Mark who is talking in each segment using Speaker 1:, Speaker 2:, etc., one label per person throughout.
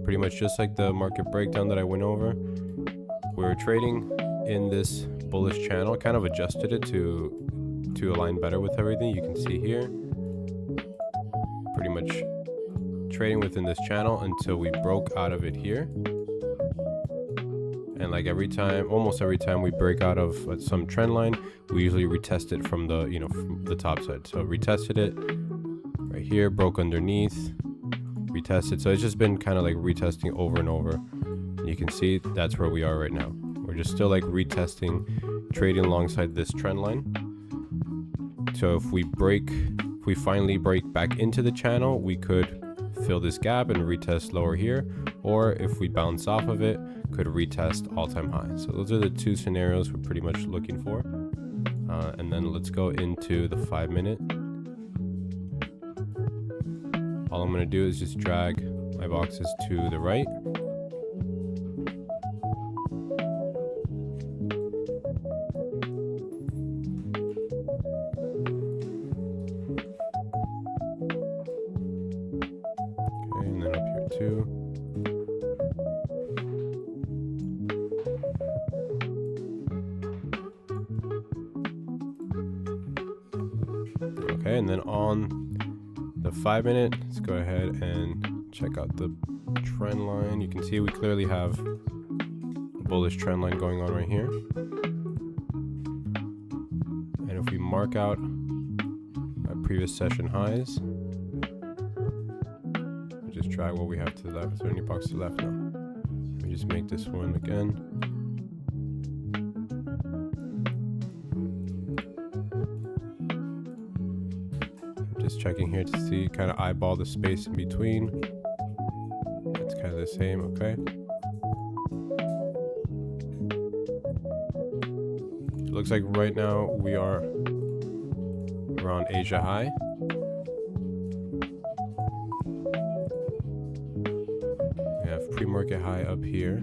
Speaker 1: pretty much just like the market breakdown that I went over. We were trading in this bullish channel, kind of adjusted it to align better with everything. You can see here, pretty much trading within this channel until we broke out of it here. And like almost every time we break out of some trend line, we usually retest it from the, from the top side. So retested it right here, broke underneath, retested. So it's just been kind of like retesting over and over. And you can see that's where we are right now. We're just still like retesting, trading alongside this trend line. So if we finally break back into the channel, we could fill this gap and retest lower here, or if we bounce off of it, could retest all-time high. So those are the two scenarios we're pretty much looking for. And then let's go into the 5-minute. All I'm going to do is just drag my boxes to the right. Okay, and then up here too. Okay, and then on the 5-minute, let's go ahead and check out the trend line. You can see we clearly have a bullish trend line going on right here. And if we mark out our previous session highs, we just drag what we have to the left. Is there any box to the left now? We just make this one again. Just checking here to see, kind of eyeball the space in between. It's kind of the same, okay. It looks like right now we are around Asia high. We have pre-market high up here.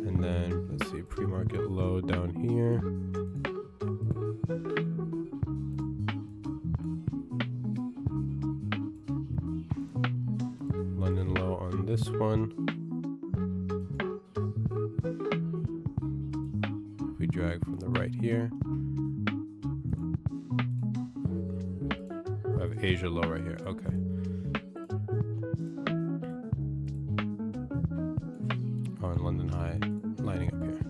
Speaker 1: And then, let's see, pre-market low down here. London low on this one. If we drag from the right here, we have Asia low right here. Okay. On London high, lining up here.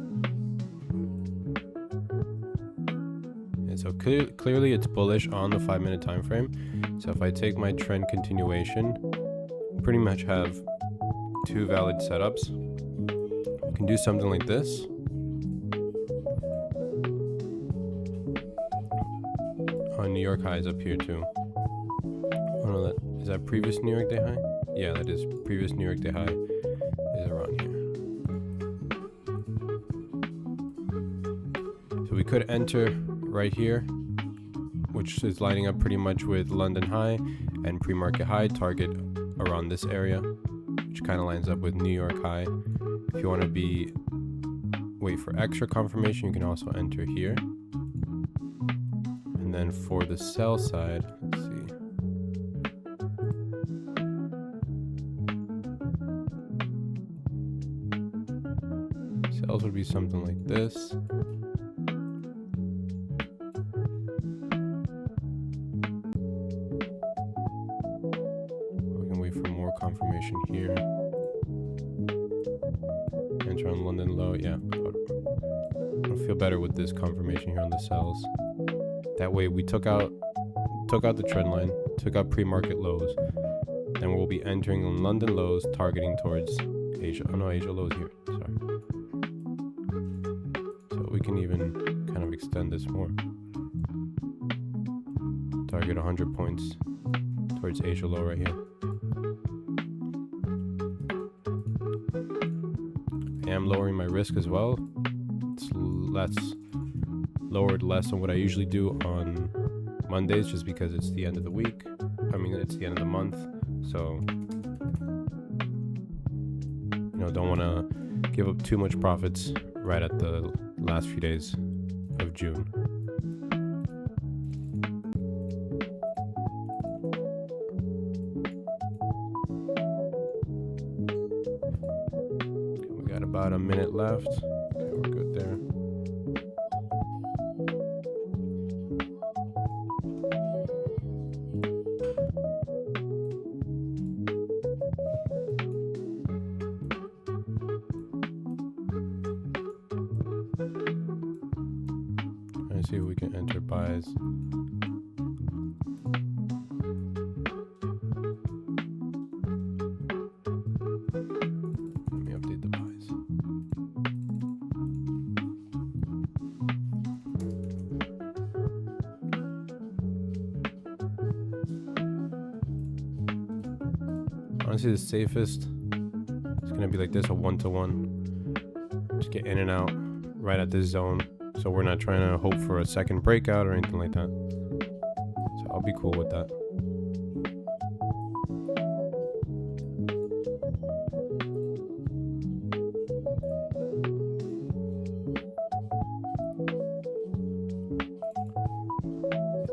Speaker 1: And so clearly it's bullish on the 5-minute time frame. So if I take my trend continuation, pretty much have two valid setups. You can do something like this. On New York highs up here too. Oh no, is that previous New York day high? Yeah, that is previous New York day high is around here. So we could enter right here, which is lining up pretty much with London high and pre-market high, target around this area, which kind of lines up with New York high. If you want to wait for extra confirmation, you can also enter here. And then for the sell side, let's see. Sells would be something like this. Confirmation here. Enter on London low. Yeah, I'll feel better with this confirmation here on the sells. That way we took out the trend line, took out pre-market lows. Then we'll be entering on London lows, targeting towards Asia. Oh no, Asia lows here. Sorry. So we can even kind of extend this more. Target 100 points towards Asia low right here. I'm lowering my risk as well. It's lowered less than what I usually do on Mondays, just because it's the end of the week. I mean, it's the end of the month, so don't want to give up too much profits right at the last few days of June. about a minute left. Okay, we're good there. Let's see if we can enter buys. Let me update the buys. Honestly, the safest is gonna be like this, a 1-to-1. Just get in and out right at this zone. So we're not trying to hope for a second breakout or anything like that. So I'll be cool with that.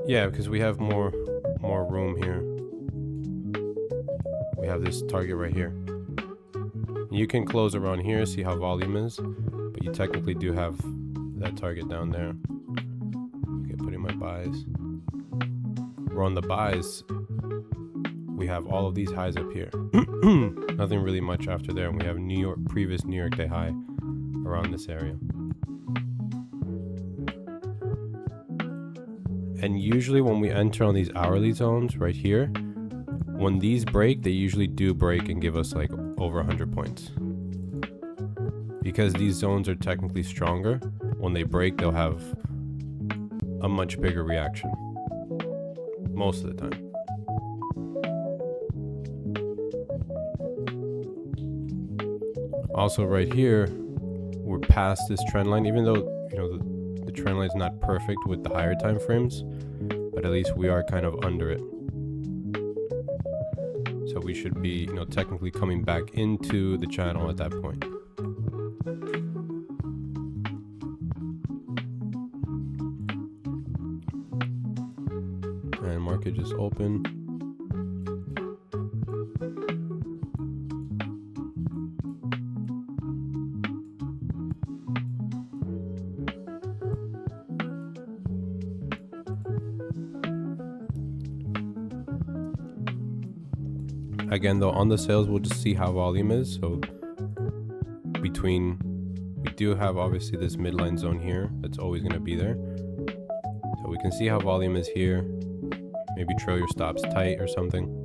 Speaker 1: Yeah, because we have more room here. We have this target right here. You can close around here, see how volume is, but you technically do have that target down there. Okay, put in my buys. We're on the buys. We have all of these highs up here. Nothing really much after there. And we have previous New York day high around this area. And usually when we enter on these hourly zones right here, when these break, they usually do break and give us like over 100 points. Because these zones are technically stronger, when they break, they'll have a much bigger reaction. Most of the time. Also right here, we're past this trend line, even though, you know, the trend line is not perfect with the higher time frames, but at least we are kind of under it. So we should be, you know, technically coming back into the channel at that point. And market just open. Again, though, on the sales, we'll just see how volume is. So we do have obviously this midline zone here that's always going to be there. So we can see how volume is here. Maybe trail your stops tight or something.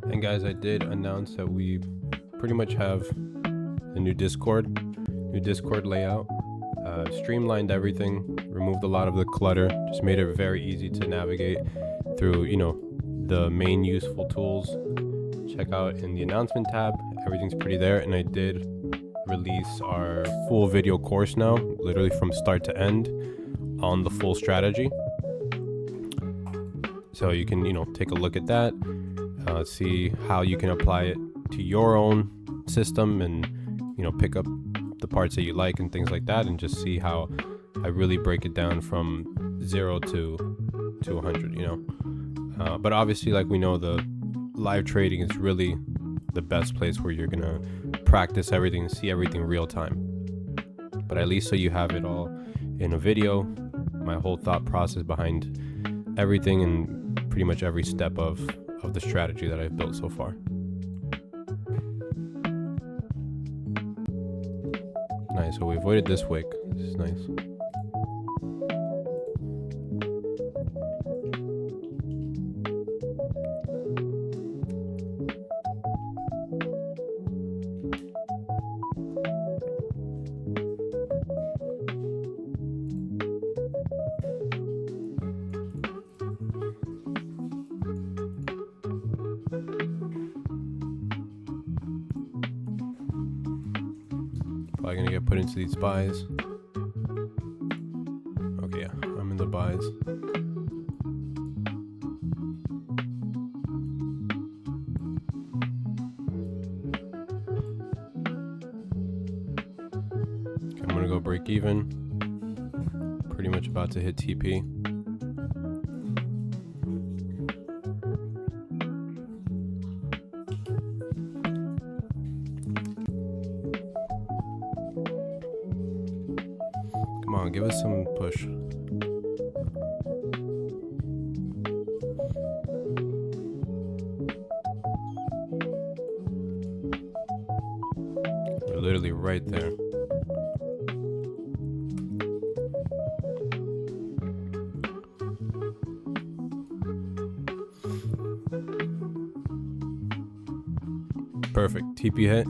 Speaker 1: And guys, I did announce that we pretty much have the new Discord layout. Streamlined everything, removed a lot of the clutter, just made it very easy to navigate through, you know, the main useful tools. Check out in the announcement tab, everything's pretty there. And I did release our full video course now, literally from start to end on the full strategy. So you can, you know, take a look at that. See how you can apply it to your own system and, you know, pick up the parts that you like and things like that, and just see how I really break it down from 0 to 100, you know. But obviously, like we know, the live trading is really the best place where you're gonna practice everything and see everything real time. But at least so you have it all in a video, my whole thought process behind everything and pretty much every step of the strategy that I've built so far. Nice, so we avoided this wick. This is nice. Probably gonna get put into these buys. Okay, yeah, I'm in the buys. I'm gonna go break even. Pretty much about to hit TP. Come on, give us some push. We're literally right there. Perfect. TP hit.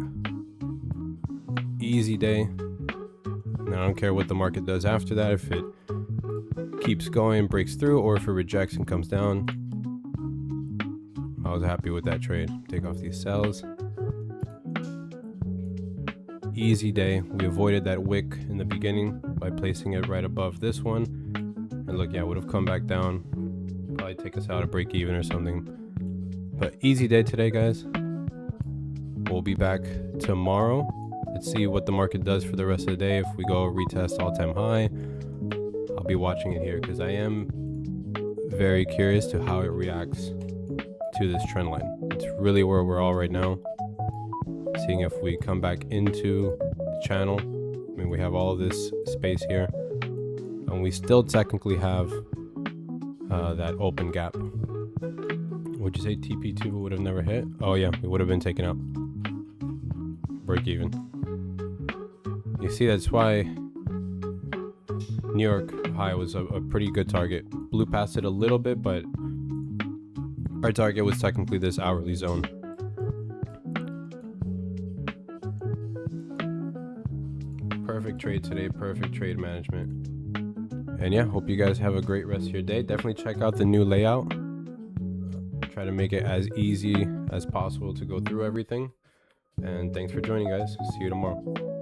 Speaker 1: Easy day. And I don't care what the market does after that. If it keeps going, breaks through, or if it rejects and comes down. I was happy with that trade. Take off these sells. Easy day. We avoided that wick in the beginning by placing it right above this one. And look, yeah, would have come back down. Probably take us out a break even or something. But easy day today, guys. We'll be back tomorrow. Let's see what the market does for the rest of the day. If we go retest all-time high, I'll be watching it here because I am very curious to how it reacts to this trend line. It's really where we're all right now. Seeing if we come back into the channel. I mean, we have all of this space here, and we still technically have that open gap. Would you say TP2 would have never hit? Oh yeah, we would have been taken out. Break even. You see, that's why New York high was a pretty good target. Blew past it a little bit, but our target was technically this hourly zone. Perfect trade today, perfect trade management. And yeah, hope you guys have a great rest of your day. Definitely check out the new layout. Try to make it as easy as possible to go through everything. And thanks for joining, guys. See you tomorrow.